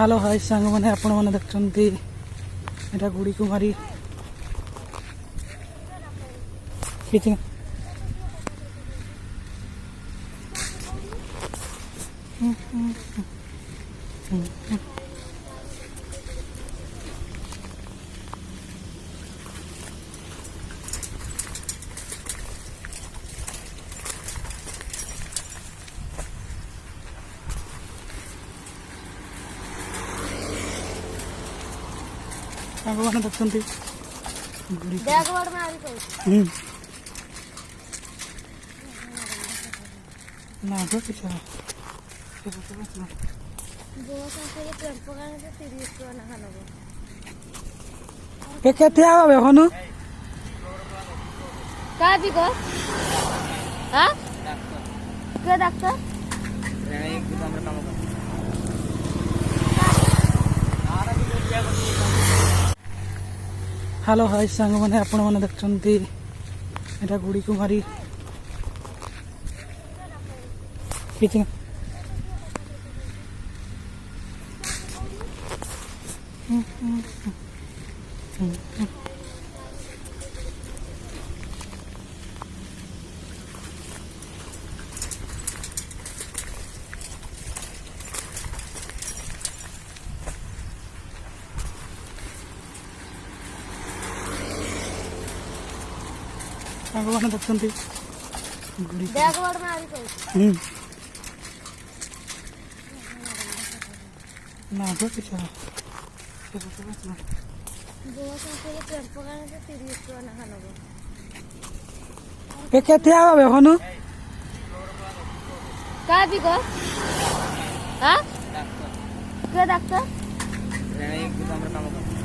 hello hi सांग मैंने आपण मैंने देखते एटा गुड़ी कुमारी कितना मैंने देखते ना किसी केते आवे हनु का भी को हां के डॉक्टर एक दुकान में काम कर हेलो हाय सांग मैंने आपण मैंने देखते एटा गुड़ी कुमारी कितना मैंने देखते बैकवर्ड में आ रही कोई ना किसी जो संसे टेम्पो का से 30 टका ना खानबो केते आवे हनु का भी को हां डॉक्टर के डॉक्टर एक दुकान में काम कर